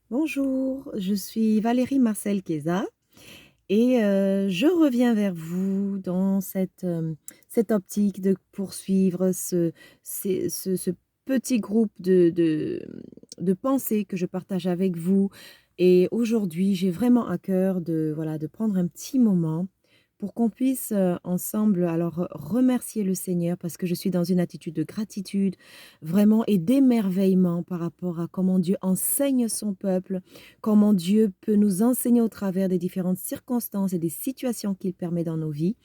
Bonjour, je suis Valérie Marcel Keza et je reviens vers vous dans cette optique de poursuivre ce petit groupe de pensées que je partage avec vous. Et aujourd'hui, j'ai vraiment à cœur de, voilà, de prendre un petit moment pour qu'on puisse ensemble remercier le Seigneur parce que je suis dans une attitude de gratitude vraiment et d'émerveillement par rapport à comment Dieu enseigne son peuple, comment Dieu peut nous enseigner au travers des différentes circonstances et des situations qu'il permet dans nos vies.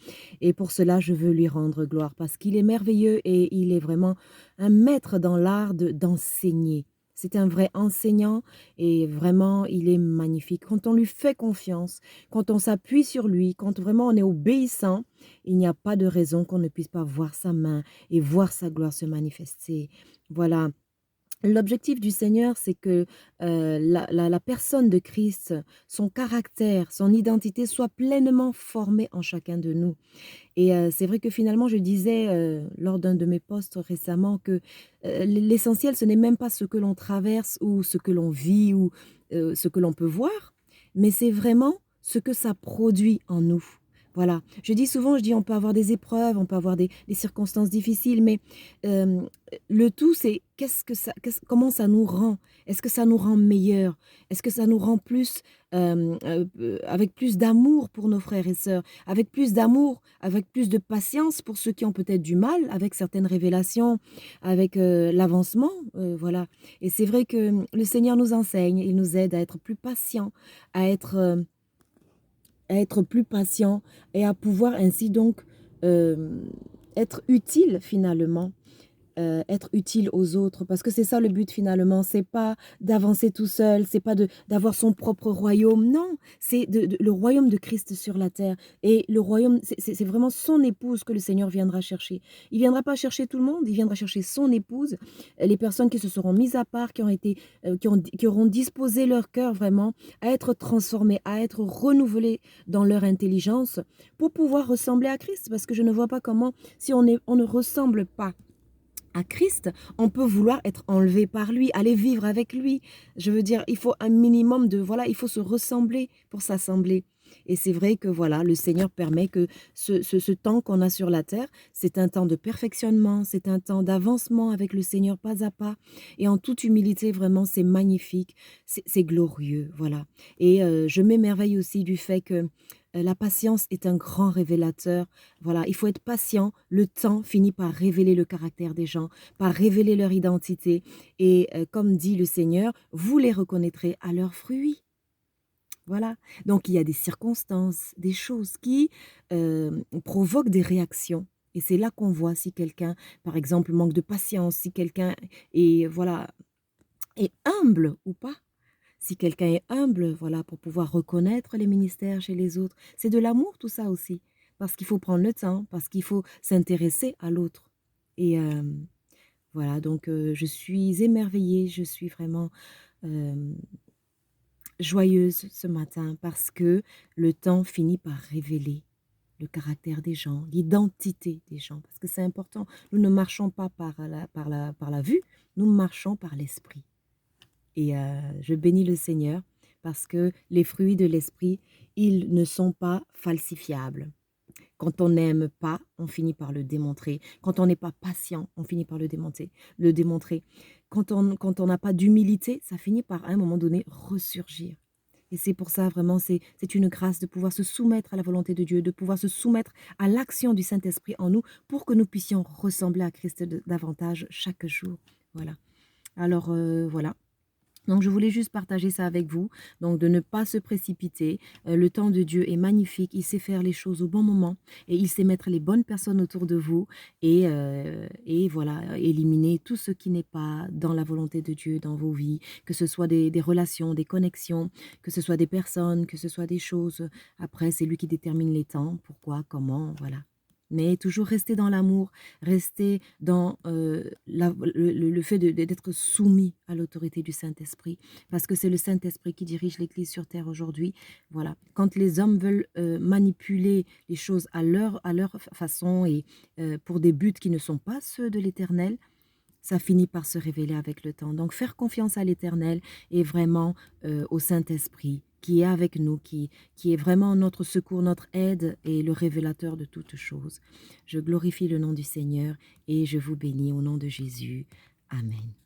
Et pour cela, je veux lui rendre gloire parce qu'il est merveilleux et il est vraiment un maître dans l'art d'enseigner. C'est un vrai enseignant et vraiment, il est magnifique. Quand on lui fait confiance, quand on s'appuie sur lui, quand vraiment on est obéissant, il n'y a pas de raison qu'on ne puisse pas voir sa main et voir sa gloire se manifester. Voilà. L'objectif du Seigneur, c'est que, la personne de Christ, son caractère, son identité soit pleinement formée en chacun de nous. Et c'est vrai que finalement, je disais, lors d'un de mes posts récemment que, l'essentiel, ce n'est même pas ce que l'on traverse ou ce que l'on vit ou, ce que l'on peut voir, mais c'est vraiment ce que ça produit en nous. Voilà. Je dis souvent, je dis: «On peut avoir des épreuves, on peut avoir des circonstances difficiles», mais, hem, le tout, c'est comment ça nous rend? Est-ce que ça nous rend meilleurs? Est-ce que ça nous rend plus, avec plus d'amour pour nos frères et sœurs? Avec plus d'amour, avec plus de patience pour ceux qui ont peut-être du mal avec certaines révélations, avec, l'avancement, voilà. Et c'est vrai que, le Seigneur nous enseigne, il nous aide à être plus patients, à être, à être plus patient et à pouvoir ainsi donc, hem, être utile finalement, être utile aux autres parce que c'est ça le but finalement. C'est pas d'avancer tout seul, c'est pas d'avoir son propre royaume. Non, c'est de le royaume de Christ sur la terre et le royaume, c'est vraiment son épouse que le Seigneur viendra chercher. Il viendra pas chercher tout le monde, il viendra chercher son épouse, les personnes qui se seront mises à part, qui ont été, qui auront disposé leur cœur vraiment à être transformées, à être renouvelées dans leur intelligence pour pouvoir ressembler à Christ. Parce que je ne vois pas comment, si on ne ressemble pas à Christ, on peut vouloir être enlevé par lui, aller vivre avec lui. Je veux dire, il faut un minimum de, voilà, il faut se ressembler pour s'assembler. Et c'est vrai que voilà, le Seigneur permet que ce temps qu'on a sur la terre, c'est un temps de perfectionnement, c'est un temps d'avancement avec le Seigneur pas à pas. Et en toute humilité, vraiment, c'est magnifique, c'est glorieux, voilà. Et je m'émerveille aussi du fait que la patience est un grand révélateur. Voilà, il faut être patient. Le temps finit par révéler le caractère des gens, par révéler leur identité. Et comme dit le Seigneur, vous les reconnaîtrez à leurs fruits. Voilà. Donc il y a des circonstances, des choses qui provoquent des réactions. Et c'est là qu'on voit si quelqu'un, par exemple, manque de patience, si quelqu'un est, voilà, est humble ou pas. Si quelqu'un est humble, voilà, pour pouvoir reconnaître les ministères chez les autres, c'est de l'amour tout ça aussi. Parce qu'il faut prendre le temps, parce qu'il faut s'intéresser à l'autre. Et voilà, donc je suis émerveillée, je suis vraiment hem, joyeuse ce matin parce que le temps finit par révéler le caractère des gens, l'identité des gens, parce que c'est important. Nous ne marchons pas par la vue, nous marchons par l'esprit. Et je bénis le Seigneur parce que les fruits de l'esprit, ils ne sont pas falsifiables. Quand on n'aime pas, on finit par le démontrer. Quand on n'est pas patient, on finit par le démontrer. Quand on n'a pas d'humilité, ça finit par, à un moment donné, ressurgir. Et c'est pour ça, vraiment, c'est une grâce de pouvoir se soumettre à la volonté de Dieu, de pouvoir se soumettre à l'action du Saint-Esprit en nous pour que nous puissions ressembler à Christ davantage chaque jour. Voilà. Alors, voilà. Donc je voulais juste partager ça avec vous, donc de ne pas se précipiter. Le temps de Dieu est magnifique, il sait faire les choses au bon moment et il sait mettre les bonnes personnes autour de vous et voilà, éliminer tout ce qui n'est pas dans la volonté de Dieu dans vos vies, que ce soit des relations, des connexions, que ce soit des personnes, que ce soit des choses. Après, c'est lui qui détermine les temps, pourquoi, comment, voilà. Mais toujours rester dans l'amour, rester dans, le fait d'être soumis à l'autorité du Saint-Esprit, parce que c'est le Saint-Esprit qui dirige l'Église sur terre aujourd'hui. Voilà. Quand les hommes veulent, manipuler les choses à leur façon et pour des buts qui ne sont pas ceux de l'Éternel, ça finit par se révéler avec le temps. Donc faire confiance à l'Éternel et vraiment au Saint-Esprit qui est avec nous, qui est vraiment notre secours, notre aide et le révélateur de toutes choses. Je glorifie le nom du Seigneur et je vous bénis au nom de Jésus. Amen.